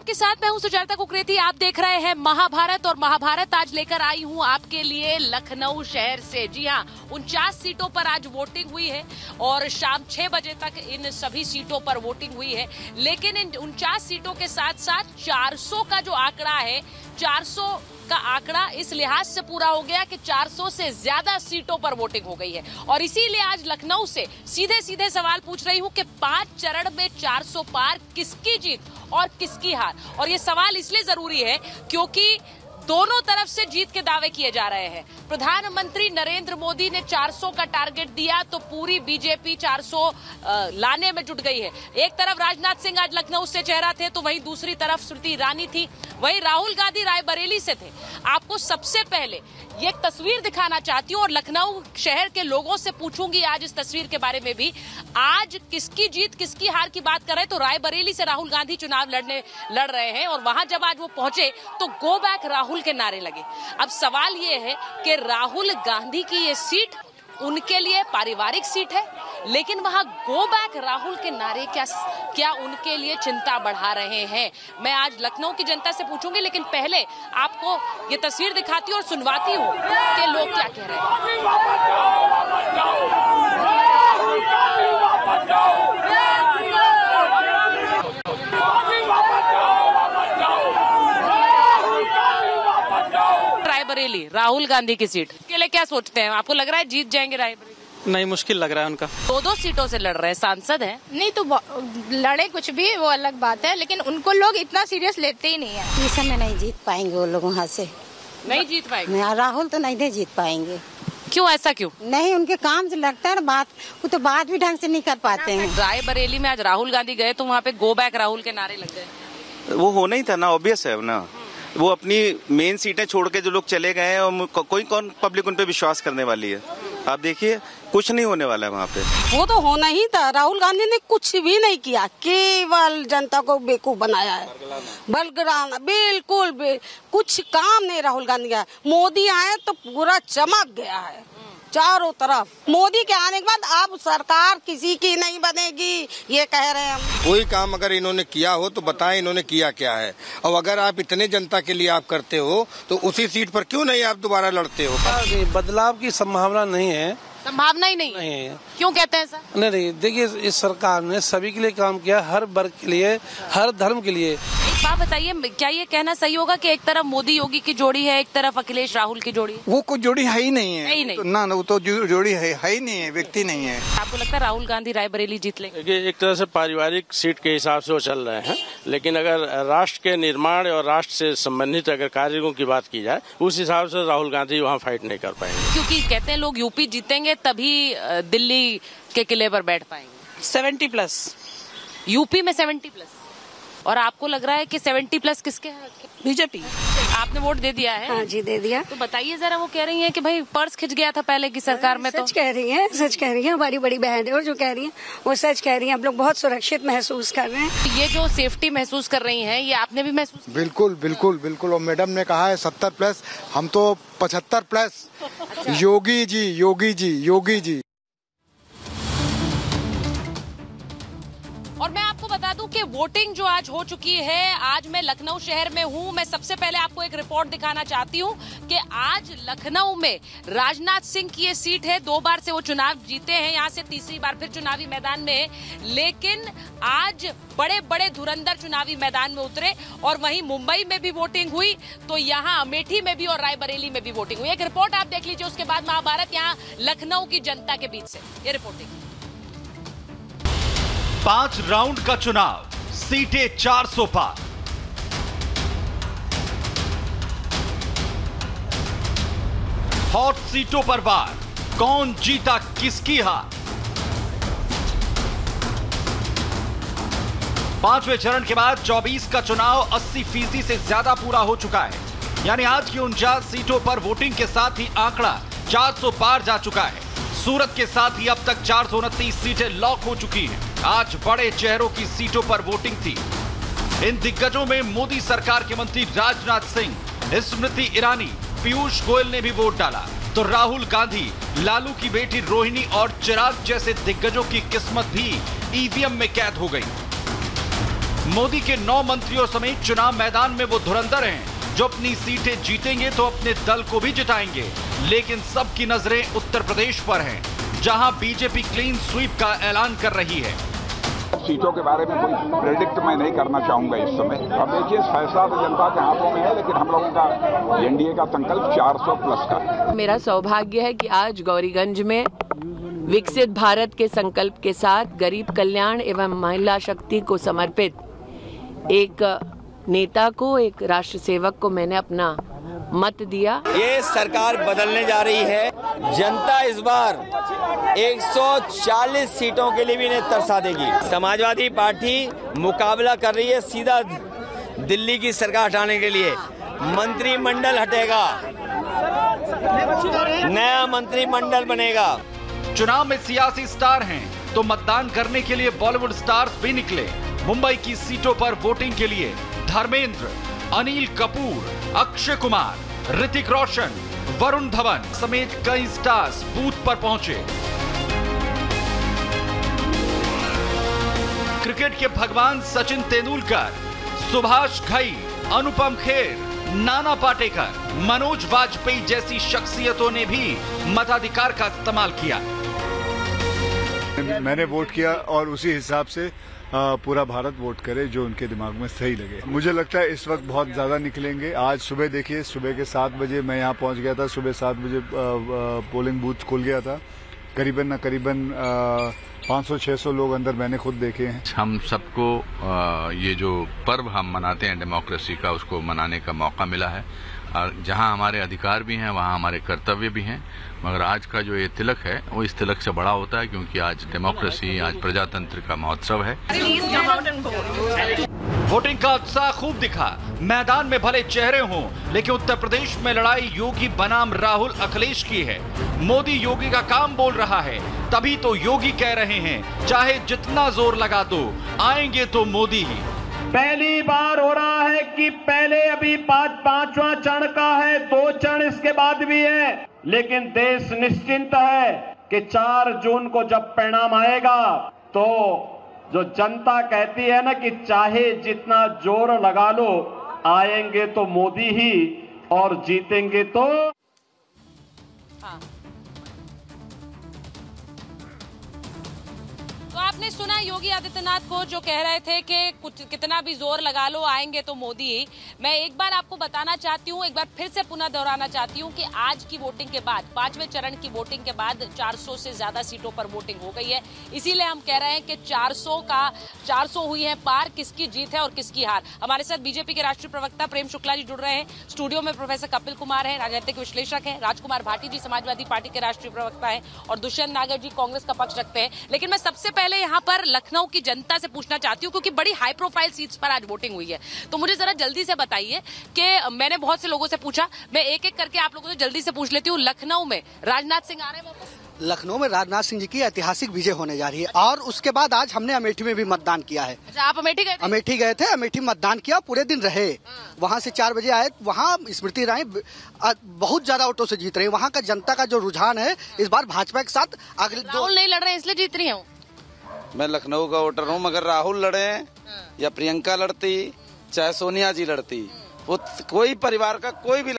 आपके साथ मैं हूं सुजाता कुकरेती। आप देख रहे हैं महाभारत और महाभारत आज लेकर आई हूं आपके लिए लखनऊ शहर से। जी हां, 49 सीटों पर आज वोटिंग हुई है और शाम 6 बजे तक इन सभी सीटों पर वोटिंग हुई है। लेकिन इन 49 सीटों के साथ साथ 400 का जो आंकड़ा है, 400 का आंकड़ा इस लिहाज से पूरा हो गया कि 400 से ज्यादा सीटों पर वोटिंग हो गई है। और इसीलिए आज लखनऊ से सीधे सीधे सवाल पूछ रही हूं कि 5 चरण में 400 पार, किसकी जीत और किसकी हार। और ये सवाल इसलिए जरूरी है क्योंकि दोनों तरफ से जीत के दावे किए जा रहे हैं। प्रधानमंत्री नरेंद्र मोदी ने 400 का टारगेट दिया तो पूरी बीजेपी 400 लाने में जुट गई है। एक तरफ राजनाथ सिंह आज लखनऊ से चेहरा थे तो वहीं दूसरी तरफ स्मृति ईरानी थी, वहीं राहुल गांधी रायबरेली से थे। आपको सबसे पहले ये तस्वीर दिखाना चाहती हूँ और लखनऊ शहर के लोगों से पूछूंगी आज इस तस्वीर के बारे में भी। आज किसकी जीत किसकी हार की बात कर रहे हैं तो रायबरेली से राहुल गांधी चुनाव लड़ रहे हैं और वहां जब आज वो पहुंचे तो गो बैक राहुल के नारे लगे। अब सवाल ये है कि राहुल गांधी की ये सीट उनके लिए पारिवारिक सीट है, लेकिन वहां गो बैक राहुल के नारे क्या उनके लिए चिंता बढ़ा रहे हैं। मैं आज लखनऊ की जनता से पूछूंगी, लेकिन पहले आपको ये तस्वीर दिखाती हूँ और सुनवाती हूँ कि लोग क्या कह रहे हैं। रायबरेली राहुल गांधी की सीट के लिए क्या सोचते हैं? आपको लग रहा है जीत जाएंगे रायबरेली? नहीं, मुश्किल लग रहा है उनका। 2 सीटों से लड़ रहे हैं, सांसद हैं। नहीं तो लड़े कुछ भी वो अलग बात है, लेकिन उनको लोग इतना सीरियस लेते ही नहीं है। इस समय नहीं जीत पाएंगे वो लोग, वहाँ से नहीं जीत पाएंगे। राहुल तो नहीं जीत पाएंगे। क्यों, ऐसा क्यों? नहीं, उनके काम से लगता है बात, वो तो बात भी ढंग से नहीं कर पाते हैं। रायबरेली में आज राहुल गांधी गए तो वहाँ पे गो बैक राहुल के नारे लग गए। वो होना ही था ना, ऑब्वियस है ना। वो अपनी मेन सीटें छोड़ के जो लोग चले गए हैं और कौन पब्लिक उन पे विश्वास करने वाली है? आप देखिए, कुछ नहीं होने वाला है वहाँ पे। वो तो होना ही था। राहुल गांधी ने कुछ भी नहीं किया, केवल जनता को बेवकूफ बनाया है, बलगराना। बिल्कुल भी कुछ काम नहीं राहुल गांधी का। मोदी आए तो पूरा चमक गया है चारों तरफ। मोदी के आने के बाद अब सरकार किसी की नहीं बनेगी, ये कह रहे हैं हम। कोई काम अगर इन्होंने किया हो तो बताएं इन्होंने किया क्या है। और अगर आप इतने जनता के लिए आप करते हो तो उसी सीट पर क्यों नहीं आप दोबारा लड़ते हो? बदलाव की संभावना नहीं है। संभावना ही नहीं है। क्यों कहते हैं सर? नहीं, देखिए इस सरकार ने सभी के लिए काम किया, हर वर्ग के लिए, हर धर्म के लिए। एक बात बताइए, क्या ये कहना सही होगा कि एक तरफ मोदी योगी की जोड़ी है, एक तरफ अखिलेश राहुल की जोड़ी है? वो कोई जोड़ी है ही नहीं है, है ही नहीं। ना वो तो जोड़ी है ही नहीं है, व्यक्ति नहीं है। आपको लगता है राहुल गांधी रायबरेली जीत लेंगे? देखिए, एक तरह से पारिवारिक सीट के हिसाब से वो चल रहे हैं, लेकिन अगर राष्ट्र के निर्माण और राष्ट्र से संबंधित अगर कार्यों की बात की जाए उस हिसाब से राहुल गांधी वहाँ फाइट नहीं कर पाएंगे। क्योंकि कहते हैं लोग यूपी जीतेंगे तभी दिल्ली के किले पर बैठ पाएंगे। 70+। यूपी में 70+। और आपको लग रहा है कि 70+ किसके है? बीजेपी। आपने वोट दे दिया है? हाँ जी, दे दिया। तो बताइए जरा, वो कह रही हैं कि भाई पर्स खिंच गया था पहले की सरकार में। तो सच कह रही है, सच कह रही है। हमारी बड़ी बहन है और जो कह रही है वो सच कह रही है। हम लोग बहुत सुरक्षित महसूस कर रहे हैं। ये जो सेफ्टी महसूस कर रही हैं, ये आपने भी महसूस किया? बिल्कुल बिल्कुल बिल्कुल। और मैडम ने कहा है 70+, हम तो 75+। योगी जी, योगी जी, योगी जी। और मैं आपको बता दूं कि वोटिंग जो आज हो चुकी है, आज मैं लखनऊ शहर में हूं। मैं सबसे पहले आपको एक रिपोर्ट दिखाना चाहती हूं कि आज लखनऊ में राजनाथ सिंह की ये सीट है। 2 बार से वो चुनाव जीते हैं, यहां से तीसरी बार फिर चुनावी मैदान में है। लेकिन आज बड़े बड़े धुरंधर चुनावी मैदान में उतरे और वहीं मुंबई में भी वोटिंग हुई, तो यहाँ अमेठी में भी और रायबरेली में भी वोटिंग हुई। एक रिपोर्ट आप देख लीजिए, उसके बाद महाभारत यहाँ लखनऊ की जनता के बीच से ये रिपोर्टिंग। 5 राउंड का चुनाव, सीटें 400 पार। हॉट सीटों पर वार, कौन जीता किसकी हार? 5वें चरण के बाद 24 का चुनाव 80% से ज्यादा पूरा हो चुका है। यानी आज की 49 सीटों पर वोटिंग के साथ ही आंकड़ा 400 पार जा चुका है। सूरत के साथ ही अब तक 429 सीटें लॉक हो चुकी हैं। आज बड़े चेहरों की सीटों पर वोटिंग थी। इन दिग्गजों में मोदी सरकार के मंत्री राजनाथ सिंह, स्मृति ईरानी, पीयूष गोयल ने भी वोट डाला, तो राहुल गांधी, लालू की बेटी रोहिणी और चिराग जैसे दिग्गजों की किस्मत भी ईवीएम में कैद हो गई। मोदी के 9 मंत्रियों समेत चुनाव मैदान में वो धुरंधर हैं जो अपनी सीटें जीतेंगे तो अपने दल को भी जिताएंगे। लेकिन सबकी नजरें उत्तर प्रदेश पर हैं, जहां बीजेपी क्लीन स्वीप का ऐलान कर रही है। सीटों के बारे में कोई प्रेडिक्ट मैं नहीं करना चाहूंगा इस समय। अब देखिए, फैसला तो जनता के हाथों में है, लेकिन हम लोगों का एनडीए का संकल्प 400 प्लस का। मेरा सौभाग्य है कि आज गौरीगंज में विकसित भारत के संकल्प के साथ गरीब कल्याण एवं महिला शक्ति को समर्पित एक नेता को, एक राष्ट्र सेवक को मैंने अपना मत दिया। ये सरकार बदलने जा रही है। जनता इस बार 140 सीटों के लिए भी इन्हें तरसा देगी। समाजवादी पार्टी मुकाबला कर रही है सीधा दिल्ली की सरकार हटाने के लिए। मंत्रिमंडल हटेगा, नया मंत्रिमंडल बनेगा। चुनाव में सियासी स्टार हैं तो मतदान करने के लिए बॉलीवुड स्टार्स भी निकले। मुंबई की सीटों पर वोटिंग के लिए धर्मेंद्र, अनिल कपूर, अक्षय कुमार, ऋतिक रोशन, वरुण धवन समेत कई स्टार्स बूथ पर पहुंचे। क्रिकेट के भगवान सचिन तेंदुलकर, सुभाष घई, अनुपम खेर, नाना पाटेकर, मनोज वाजपेयी जैसी शख्सियतों ने भी मताधिकार का इस्तेमाल किया। मैंने वोट किया और उसी हिसाब से पूरा भारत वोट करे जो उनके दिमाग में सही लगे। मुझे लगता है इस वक्त बहुत ज्यादा निकलेंगे। आज सुबह देखिए, सुबह के 7 बजे मैं यहाँ पहुँच गया था। सुबह 7 बजे पोलिंग बूथ खुल गया था। करीबन 500-600 लोग अंदर मैंने खुद देखे हैं। हम सबको ये जो पर्व हम मनाते हैं डेमोक्रेसी का, उसको मनाने का मौका मिला है। और जहां हमारे अधिकार भी हैं वहां हमारे कर्तव्य भी हैं। मगर आज का जो ये तिलक है वो इस तिलक से बड़ा होता है, क्योंकि आज डेमोक्रेसी, आज प्रजातंत्र का महोत्सव है। वोटिंग का उत्साह खूब दिखा। मैदान में भले चेहरे हों, लेकिन उत्तर प्रदेश में लड़ाई योगी बनाम राहुल अखिलेश की है। मोदी योगी का काम बोल रहा है, तभी तो योगी कह रहे हैं चाहे जितना जोर लगा दो, आएंगे तो मोदी ही। पहली बार हो रहा है कि पहले अभी पांचवा चरण का है, 2 चरण इसके बाद भी है, लेकिन देश निश्चिंत है कि 4 जून को जब परिणाम आएगा तो जो जनता कहती है ना कि चाहे जितना जोर लगा लो, आएंगे तो मोदी ही और जीतेंगे तो। हाँ। तो आपने सुना योगी आदित्यनाथ को जो कह रहे थे कि कुछ कितना भी जोर लगा लो, आएंगे तो मोदी ही। मैं एक बार आपको बताना चाहती हूँ, एक बार फिर से पुनः दोहराना चाहती हूँ कि आज की वोटिंग के बाद, 5वें चरण की वोटिंग के बाद 400 से ज्यादा सीटों पर वोटिंग हो गई है। इसीलिए हम कह रहे हैं कि 400 हुई है पार, किसकी जीत है और किसकी हार। हमारे साथ बीजेपी के राष्ट्रीय प्रवक्ता प्रेम शुक्ला जी जुड़ रहे हैं। स्टूडियो में प्रोफेसर कपिल कुमार है, राजनीतिक विश्लेषक है, राजकुमार भाटी जी समाजवादी पार्टी के राष्ट्रीय प्रवक्ता है, और दुष्यंत नागर जी कांग्रेस का पक्ष रखते हैं। लेकिन मैं सबसे पहले यहाँ पर लखनऊ की जनता से पूछना चाहती हूँ, क्योंकि बड़ी हाई प्रोफाइल सीट्स पर आज वोटिंग हुई है, तो मुझे जरा जल्दी से बताइए कि मैंने बहुत से लोगों से पूछा, मैं एक एक करके आप लोगों से जल्दी से पूछ लेती हूँ। लखनऊ में राजनाथ सिंह आ रहे हैं वापस? लखनऊ में राजनाथ सिंह जी की ऐतिहासिक विजय होने जा रही है, और उसके बाद आज हमने अमेठी में भी मतदान किया है। अच्छा, आप अमेठी गए थे? अमेठी गए थे, अमेठी मतदान किया, पूरे दिन रहे। वहाँ से 4 बजे आए। वहाँ स्मृति ईरानी बहुत ज्यादा वोटों से जीत रही है। वहाँ का जनता का जो रुझान है इस बार भाजपा के साथ अगले राहुल नहीं लड़ रहे हैं इसलिए जीत रही हूँ। मैं लखनऊ का वोटर हूँ, मगर राहुल लड़े या प्रियंका लड़ती, चाहे सोनिया जी लड़ती, वो कोई परिवार का कोई भी